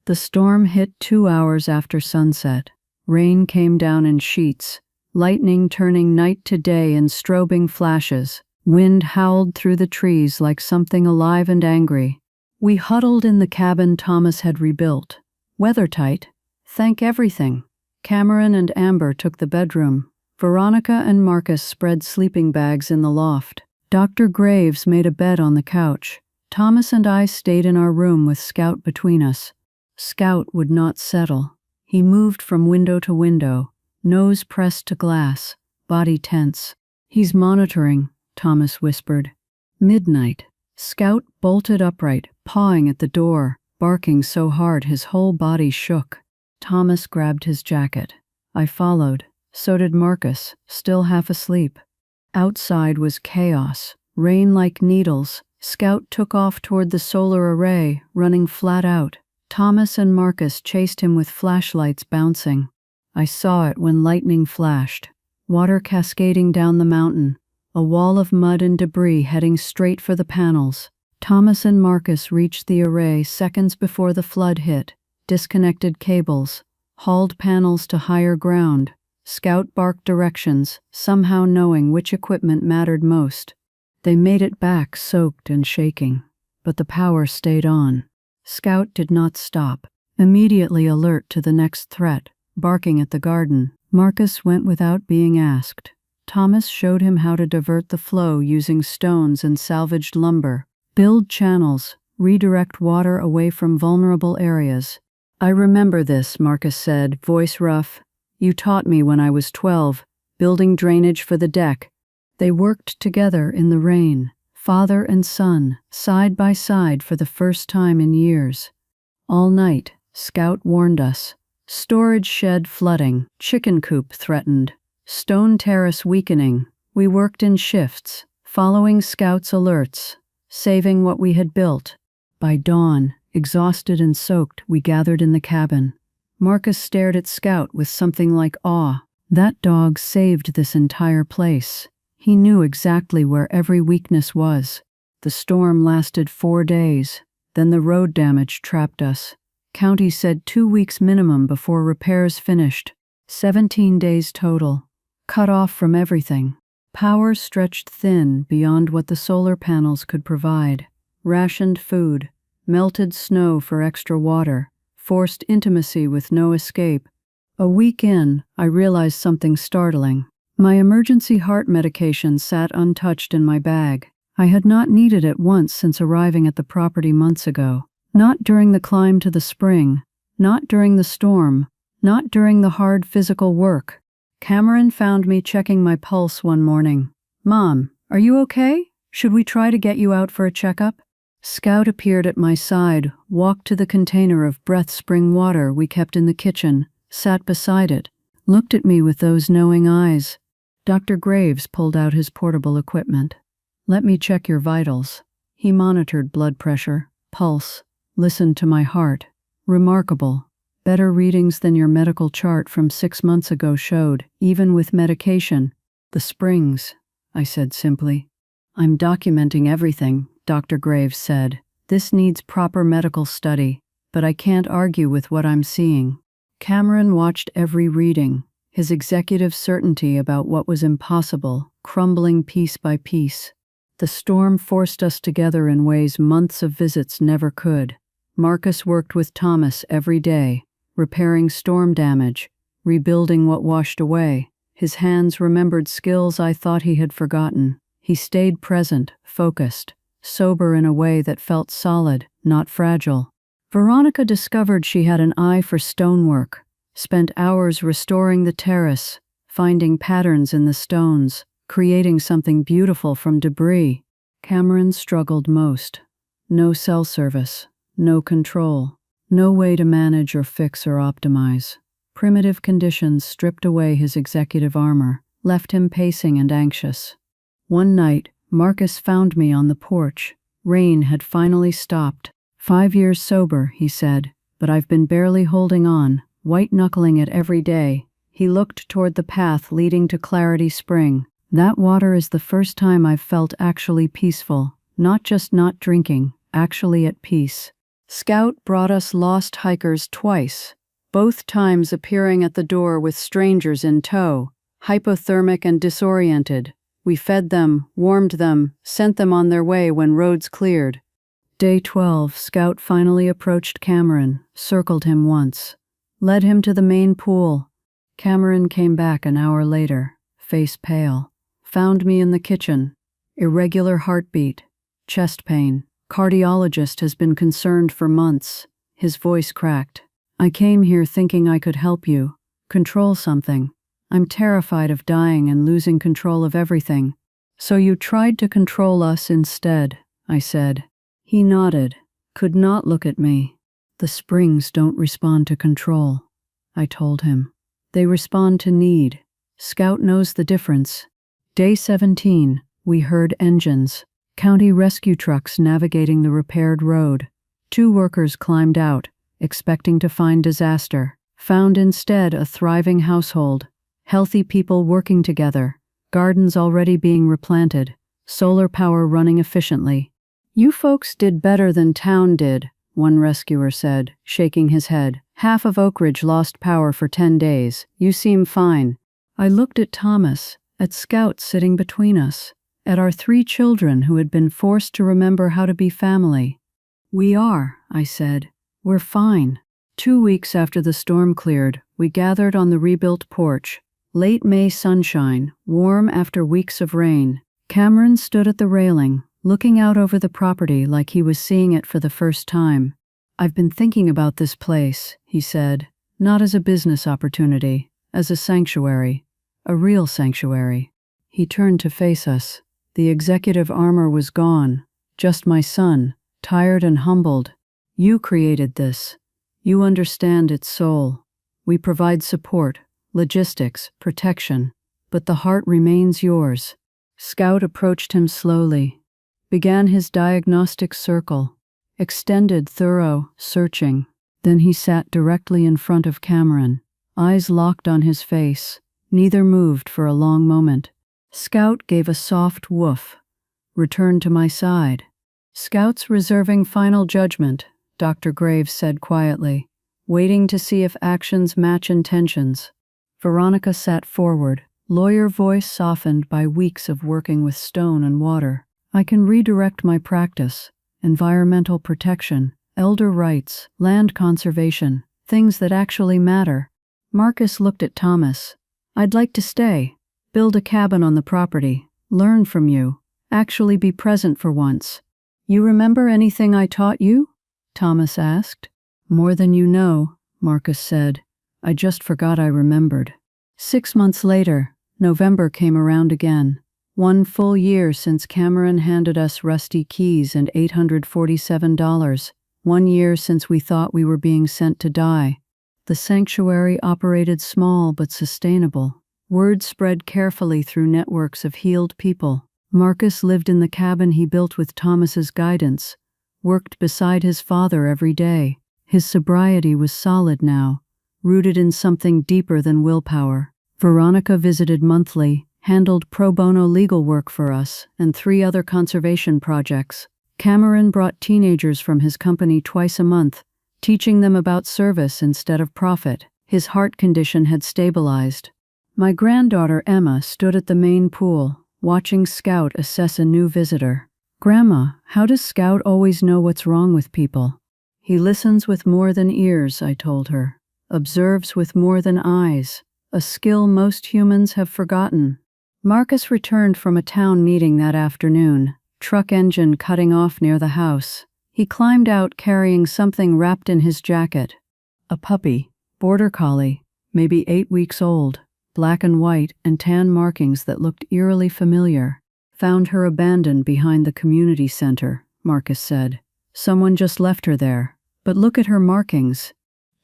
The storm hit 2 hours after sunset. Rain came down in sheets, lightning turning night to day in strobing flashes. Wind howled through the trees like something alive and angry. We huddled in the cabin Thomas had rebuilt. Weathertight. Thank everything. Cameron and Amber took the bedroom. Veronica and Marcus spread sleeping bags in the loft. Dr. Graves made a bed on the couch. Thomas and I stayed in our room with Scout between us. Scout would not settle. He moved from window to window, nose pressed to glass, body tense. He's monitoring, Thomas whispered. Midnight. Scout bolted upright, pawing at the door, barking so hard his whole body shook. Thomas grabbed his jacket. I followed. So did Marcus, still half asleep. Outside was chaos, rain like needles. Scout took off toward the solar array, running flat out. Thomas and Marcus chased him with flashlights bouncing. I saw it when lightning flashed. Water cascading down the mountain. A wall of mud and debris heading straight for the panels. Thomas and Marcus reached the array seconds before the flood hit. Disconnected cables. Hauled panels to higher ground. Scout barked directions, somehow knowing which equipment mattered most. They made it back soaked and shaking. But the power stayed on. Scout did not stop, immediately alert to the next threat, barking at the garden. Marcus went without being asked. Thomas showed him how to divert the flow using stones and salvaged lumber, build channels, redirect water away from vulnerable areas. I remember this, Marcus said, voice rough. You taught me when I was 12, building drainage for the deck. They worked together in the rain, father and son, side by side for the first time in years. All night, Scout warned us. Storage shed flooding, chicken coop threatened. Stone terrace weakening. We worked in shifts, following Scout's alerts, saving what we had built. By dawn, exhausted and soaked, we gathered in the cabin. Marcus stared at Scout with something like awe. That dog saved this entire place. He knew exactly where every weakness was. The storm lasted 4 days. Then the road damage trapped us. County said 2 weeks minimum before repairs finished. 17 days total. Cut off from everything. Power stretched thin beyond what the solar panels could provide. Rationed food, melted snow for extra water, forced intimacy with no escape. A week in, I realized something startling. My emergency heart medication sat untouched in my bag. I had not needed it once since arriving at the property months ago. Not during the climb to the spring, not during the storm, not during the hard physical work. Cameron found me checking my pulse one morning. Mom, are you okay? Should we try to get you out for a checkup? Scout appeared at my side, walked to the container of breath spring water we kept in the kitchen, sat beside it, looked at me with those knowing eyes. Dr. Graves pulled out his portable equipment. Let me check your vitals. He monitored blood pressure, pulse, listened to my heart. Remarkable. Better readings than your medical chart from 6 months ago showed, even with medication. The springs, I said simply. I'm documenting everything, Dr. Graves said. This needs proper medical study, but I can't argue with what I'm seeing. Cameron watched every reading, his executive certainty about what was impossible, crumbling piece by piece. The storm forced us together in ways months of visits never could. Marcus worked with Thomas every day, repairing storm damage, rebuilding what washed away. His hands remembered skills I thought he had forgotten. He stayed present, focused, sober in a way that felt solid, not fragile. Veronica discovered she had an eye for stonework, spent hours restoring the terrace, finding patterns in the stones, creating something beautiful from debris. Cameron struggled most. No cell service, no control, no way to manage or fix or optimize. Primitive conditions stripped away his executive armor, left him pacing and anxious. One night, Marcus found me on the porch. Rain had finally stopped. 5 years sober, he said, but I've been barely holding on, white-knuckling it every day. He looked toward the path leading to Clarity Spring. That water is the first time I've felt actually peaceful, not just not drinking, actually at peace. Scout brought us lost hikers twice, both times appearing at the door with strangers in tow, hypothermic and disoriented. We fed them, warmed them, sent them on their way when roads cleared. Day 12, Scout finally approached Cameron, circled him once, led him to the main pool. Cameron came back an hour later, face pale. Found me in the kitchen. Irregular heartbeat, chest pain. Cardiologist has been concerned for months. His voice cracked. I came here thinking I could help you. Control something. I'm terrified of dying and losing control of everything. So you tried to control us instead, I said. He nodded, could not look at me. The springs don't respond to control, I told him. They respond to need. Scout knows the difference. Day 17, we heard engines. County rescue trucks navigating the repaired road. 2 workers climbed out, expecting to find disaster. Found instead a thriving household. Healthy people working together. Gardens already being replanted. Solar power running efficiently. You folks did better than town did, one rescuer said, shaking his head. Half of Oak Ridge lost power for 10 days. You seem fine. I looked at Thomas, at Scout sitting between us, at our 3 children who had been forced to remember how to be family. We are, I said. We're fine. 2 weeks after the storm cleared, we gathered on the rebuilt porch. Late May sunshine, warm after weeks of rain. Cameron stood at the railing, looking out over the property like he was seeing it for the first time. I've been thinking about this place, he said, not as a business opportunity, as a sanctuary, a real sanctuary. He turned to face us. The executive armor was gone, just my son, tired and humbled. You created this. You understand its soul. We provide support, logistics, protection, but the heart remains yours. Scout approached him slowly, began his diagnostic circle, extended, thorough, searching. Then he sat directly in front of Cameron, eyes locked on his face. Neither moved for a long moment. Scout gave a soft woof, returned to my side. Scout's reserving final judgment, Dr. Graves said quietly, waiting to see if actions match intentions. Veronica sat forward, lawyer voice softened by weeks of working with stone and water. I can redirect my practice. Environmental protection, elder rights, land conservation, things that actually matter. Marcus looked at Thomas. I'd like to stay. Build a cabin on the property, learn from you, actually be present for once. You remember anything I taught you? Thomas asked. More than you know, Marcus said. I just forgot I remembered. 6 months later, November came around again. 1 full year since Cameron handed us rusty keys and $847. 1 year since we thought we were being sent to die. The sanctuary operated small but sustainable. Word spread carefully through networks of healed people. Marcus lived in the cabin he built with Thomas's guidance, worked beside his father every day. His sobriety was solid now, rooted in something deeper than willpower. Veronica visited monthly, handled pro bono legal work for us, and 3 other conservation projects. Cameron brought teenagers from his company twice a month, teaching them about service instead of profit. His heart condition had stabilized. My granddaughter Emma stood at the main pool, watching Scout assess a new visitor. Grandma, how does Scout always know what's wrong with people? He listens with more than ears, I told her. Observes with more than eyes, a skill most humans have forgotten. Marcus returned from a town meeting that afternoon, truck engine cutting off near the house. He climbed out carrying something wrapped in his jacket. A puppy, border collie, maybe 8 weeks old. Black and white and tan markings that looked eerily familiar. Found her abandoned behind the community center, Marcus said. Someone just left her there. But look at her markings.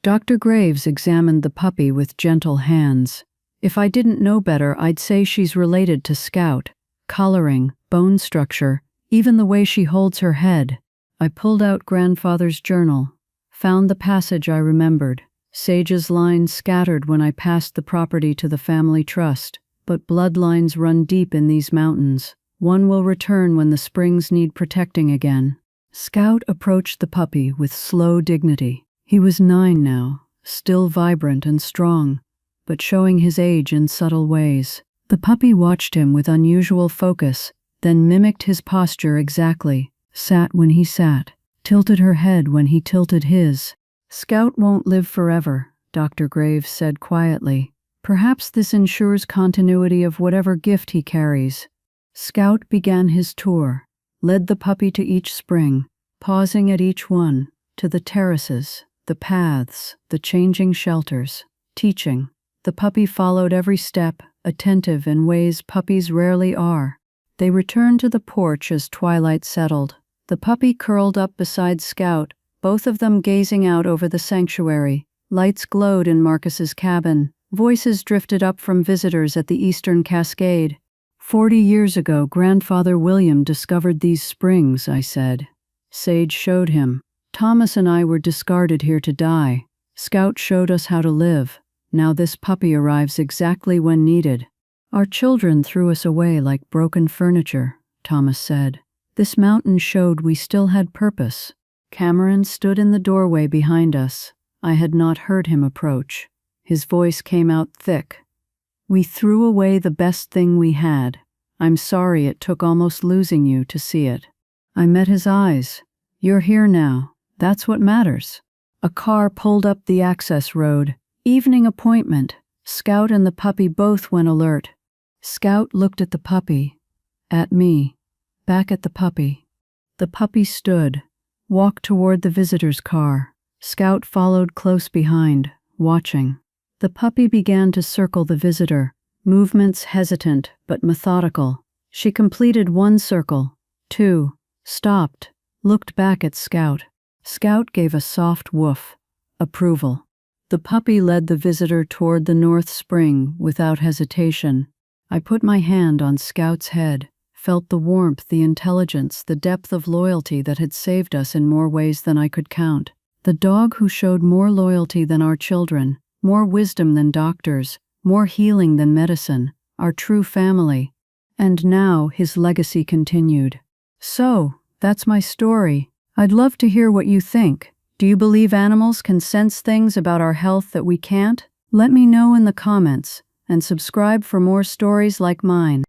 Dr. Graves examined the puppy with gentle hands. If I didn't know better, I'd say she's related to Scout. Coloring, bone structure, even the way she holds her head. I pulled out grandfather's journal. Found the passage I remembered. Sage's lines scattered when I passed the property to the family trust, but bloodlines run deep in these mountains. One will return when the springs need protecting again. Scout approached the puppy with slow dignity. He was 9 now, still vibrant and strong, but showing his age in subtle ways. The puppy watched him with unusual focus, then mimicked his posture exactly, sat when he sat, tilted her head when he tilted his. Scout won't live forever, Dr. Graves said quietly. Perhaps this ensures continuity of whatever gift he carries. Scout began his tour, led the puppy to each spring, pausing at each one, to the terraces, the paths, the changing shelters, teaching. The puppy followed every step, attentive in ways puppies rarely are. They returned to the porch as twilight settled. The puppy curled up beside Scout, both of them gazing out over the sanctuary. Lights glowed in Marcus's cabin. Voices drifted up from visitors at the Eastern Cascade. 40 years ago, Grandfather William discovered these springs, I said. Sage showed him. Thomas and I were discarded here to die. Scout showed us how to live. Now this puppy arrives exactly when needed. Our children threw us away like broken furniture, Thomas said. This mountain showed we still had purpose. Cameron stood in the doorway behind us. I had not heard him approach. His voice came out thick. We threw away the best thing we had. I'm sorry it took almost losing you to see it. I met his eyes. You're here now. That's what matters. A car pulled up the access road. Evening appointment. Scout and the puppy both went alert. Scout looked at the puppy. At me. Back at the puppy. The puppy stood. Walked toward the visitor's car. Scout followed close behind, watching. The puppy began to circle the visitor, movements hesitant but methodical. She completed one circle, two, stopped, looked back at Scout. Scout gave a soft woof. Approval. The puppy led the visitor toward the North Spring without hesitation. I put my hand on Scout's head, felt the warmth, the intelligence, the depth of loyalty that had saved us in more ways than I could count. The dog who showed more loyalty than our children, more wisdom than doctors, more healing than medicine, our true family. And now his legacy continued. So, that's my story. I'd love to hear what you think. Do you believe animals can sense things about our health that we can't? Let me know in the comments, and subscribe for more stories like mine.